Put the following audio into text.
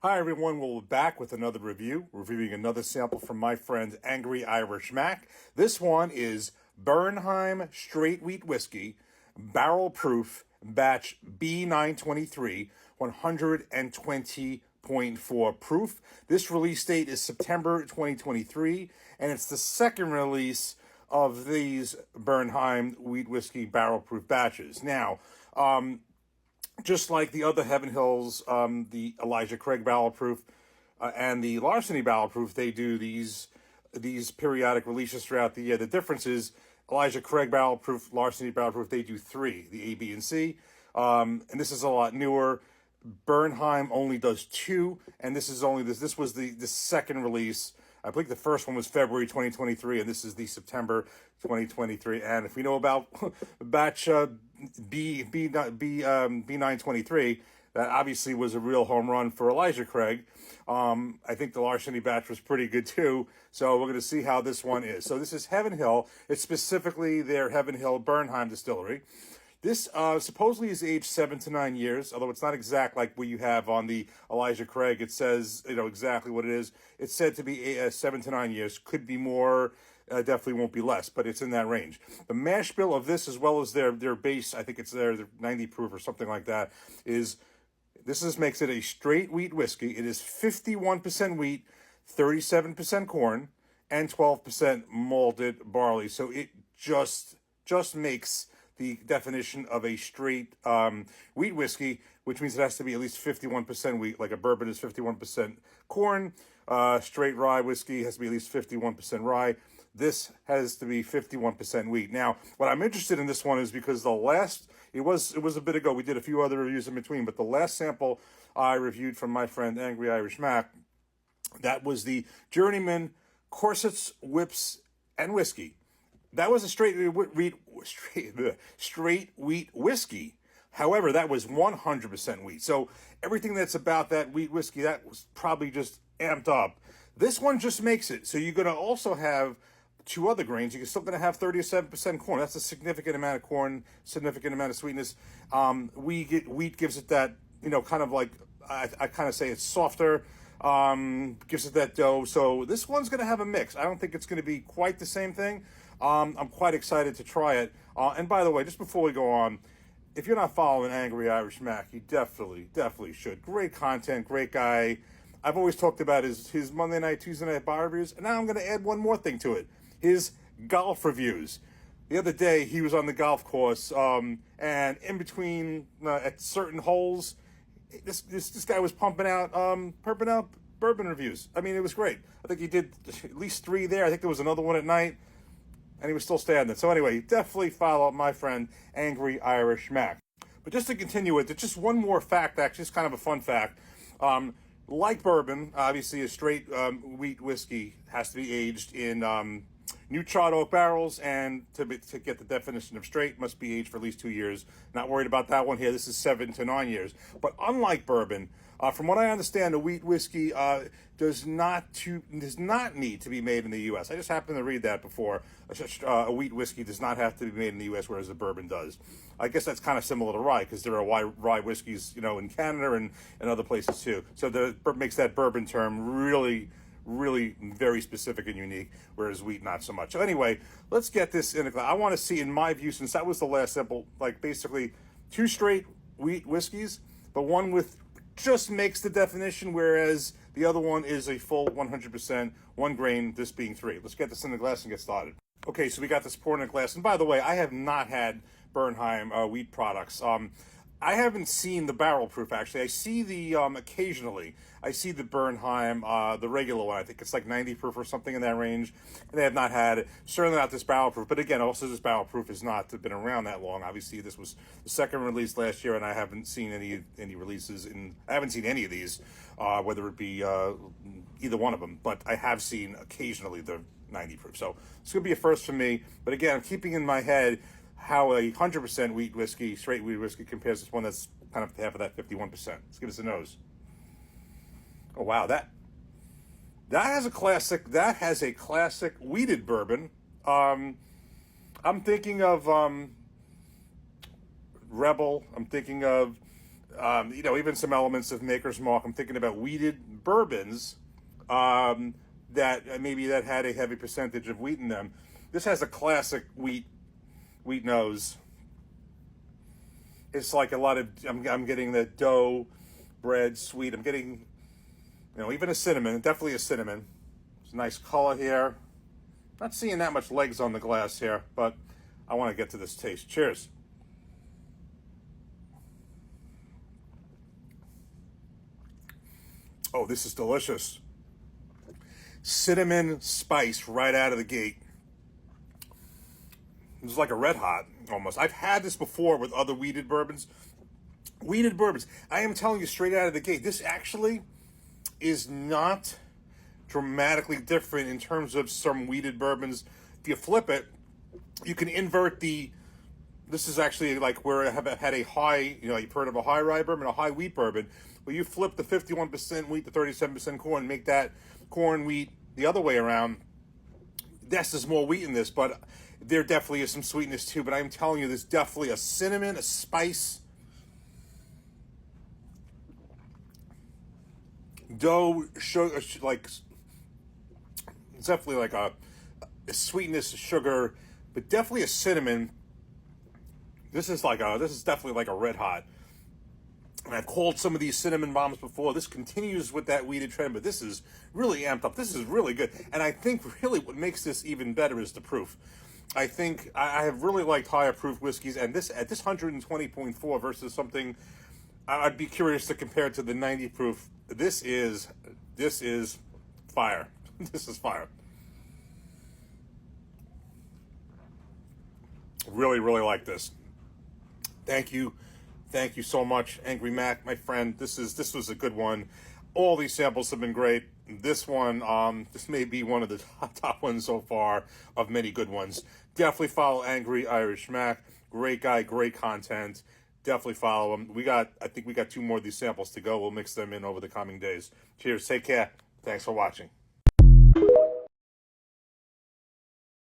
Hi everyone, we're back with another review, reviewing another sample from my friend Angry Irish Mac. This one is Bernheim Straight Wheat Whiskey, Barrel Proof, Batch B923, 120.4 proof. This release date is September 2023, and it's the second release of these Bernheim Wheat Whiskey Barrel Proof batches. Now, just like the other Heaven Hills, the Elijah Craig Barrel Proof and the Larceny Barrel Proof, they do these periodic releases throughout the year. The difference is Elijah Craig Barrel Proof, Larceny Barrel Proof, they do three, the A, B, and C. And this is a lot newer. Bernheim only does two, and this was the second release. I believe the first one was February 2023, and this is the September 2023. And if we know about batch B923, that obviously was a real home run for Elijah Craig. I think the Larceny batch was pretty good too. So we're going to see how this one is. So this is Heaven Hill. It's specifically their Heaven Hill Bernheim distillery. This supposedly is aged 7 to 9 years, although it's not exact like what you have on the Elijah Craig. It says, exactly what it is. It's said to be 7 to 9 years. Could be more, definitely won't be less, but it's in that range. The mash bill of this, as well as their base, I think it's their 90 proof or something like that, makes it a straight wheat whiskey. It is 51% wheat, 37% corn, and 12% malted barley. So it just makes the definition of a straight wheat whiskey, which means it has to be at least 51% wheat, like a bourbon is 51% corn. Straight rye whiskey has to be at least 51% rye. This has to be 51% wheat. Now, what I'm interested in this one is because it was a bit ago. We did a few other reviews in between, but the last sample I reviewed from my friend Angry Irish Mac, that was the Journeyman Corsets, Whips, and Whiskey. That was a straight wheat whiskey. However, that was 100% wheat. So everything that's about that wheat whiskey, that was probably just amped up. This one just makes it. So you're going to also have two other grains. You're still going to have 37% corn. That's a significant amount of corn, significant amount of sweetness. Wheat gives it that, kind of like, I kind of say it's softer. Gives it that dough. So this one's going to have a mix. I don't think it's going to be quite the same thing. I'm quite excited to try it. And by the way, just before we go on, if you're not following Angry Irish Mac, you definitely should. Great content, great guy. I've always talked about his Monday night, Tuesday night bar reviews, and now I'm going to add one more thing to it. His golf reviews. The other day, he was on the golf course, and in between, at certain holes, this guy was pumping out bourbon reviews. I mean, it was great. I think he did at least 3 there. I think there was another one at night, and he was still standing. So anyway, definitely follow up my friend Angry Irish Mac. But just to continue with it, just one more fact, actually, it's kind of a fun fact. Like bourbon, obviously a straight wheat whiskey has to be aged in new charred oak barrels, and to get the definition of straight, must be aged for at least 2 years. Not worried about that one here. This is 7 to 9 years. But unlike bourbon, from what I understand, a wheat whiskey does not need to be made in the U.S. I just happened to read that before. A wheat whiskey does not have to be made in the U.S., whereas a bourbon does. I guess that's kind of similar to rye, because there are rye whiskeys, in Canada and other places too. So that makes that bourbon term really very specific and unique, whereas wheat not so much. So anyway, let's get this in. I want to see, in my view, since that was the last sample, like basically 2 straight wheat whiskeys, but one with just makes the definition, whereas the other one is a full 100%, 1 grain, this being 3. Let's get this in the glass and get started. Okay, so we got this poured in a glass. And by the way, I have not had Bernheim wheat products. I haven't seen the barrel proof, actually. I see the, occasionally, I see the Bernheim, the regular one. I think it's like 90 proof or something in that range. And they have not had it. Certainly not this barrel proof. But again, also this barrel proof has not been around that long. Obviously, this was the second release last year, and I haven't seen any releases I haven't seen any of these, whether it be either one of them. But I have seen occasionally the 90 proof. So it's going to be a first for me. But again, I'm keeping in my head how a 100% wheat whiskey, straight wheat whiskey, compares to one that's kind of half of that 51%. Let's give us a nose. Oh wow, that has a classic. That has a classic wheated bourbon. I'm thinking of Rebel. I'm thinking of Even some elements of Maker's Mark. I'm thinking about wheated bourbons that maybe that had a heavy percentage of wheat in them. This has a classic wheat nose. It's like a lot of, I'm getting the dough, bread, sweet. I'm getting, even a cinnamon, definitely a cinnamon. It's a nice color here. Not seeing that much legs on the glass here, but I want to get to this taste. Cheers. Oh, this is delicious. Cinnamon spice right out of the gate. It's like a red hot almost. I've had this before with other wheated bourbons. Wheated bourbons. I am telling you straight out of the gate, this actually is not dramatically different in terms of some wheated bourbons. If you flip it, you can invert this is actually like where I have had a high, you've heard of a high rye bourbon, a high wheat bourbon, where you flip the 51% wheat to 37% corn, make that corn wheat the other way around. Yes, there's more wheat in this, but there definitely is some sweetness too. But I'm telling you, there's definitely a cinnamon, a spice, dough, sugar, like it's definitely like a sweetness, sugar, but definitely a cinnamon. This is definitely like a red hot. And I've called some of these cinnamon bombs before. This continues with that wheated trend, but this is really amped up. This is really good. And I think really what makes this even better is the proof. I think I have really liked higher proof whiskeys, and this at this 120.4 versus something I'd be curious to compare to the 90 proof. This is fire. This is fire. Really, really like this. Thank you so much, Angry Mac, my friend. This was a good one. All these samples have been great. This one, this may be one of the top ones so far of many good ones. Definitely follow Angry Irish Mac. Great guy, great content. Definitely follow him. I think we got 2 more of these samples to go. We'll mix them in over the coming days. Cheers. Take care. Thanks for watching.